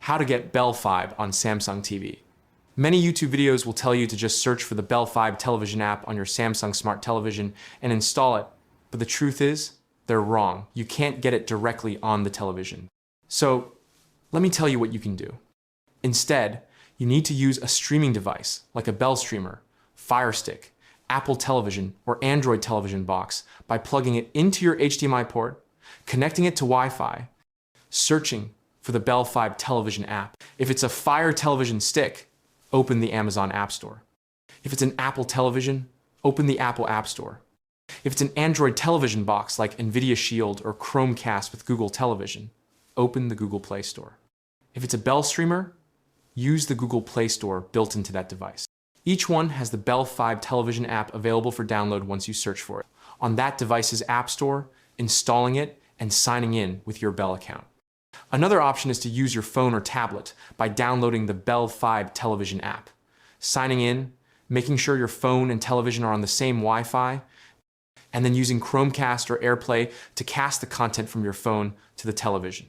How to get Bell Fibe on Samsung TV. Many YouTube videos will tell you to just search for the Bell Fibe television app on your Samsung smart television and install it, but the truth is, they're wrong. You can't get it directly on the television. So, let me tell you what you can do. Instead, you need to use a streaming device like a Bell streamer, Fire Stick, Apple Television, or Android television box by plugging it into your HDMI port, connecting it to Wi-Fi, searching for the Bell Fibe television app. If it's a Fire television stick, open the Amazon App Store. If it's an Apple television, open the Apple App Store. If it's an Android television box like NVIDIA Shield or Chromecast with Google Television, open the Google Play Store. If it's a Bell streamer, use the Google Play Store built into that device. Each one has the Bell Fibe television app available for download once you search for it. On that device's App Store, installing it and signing in with your Bell account. Another option is to use your phone or tablet by downloading the Bell Fibe television app, signing in, making sure your phone and television are on the same Wi-Fi, and then using Chromecast or AirPlay to cast the content from your phone to the television.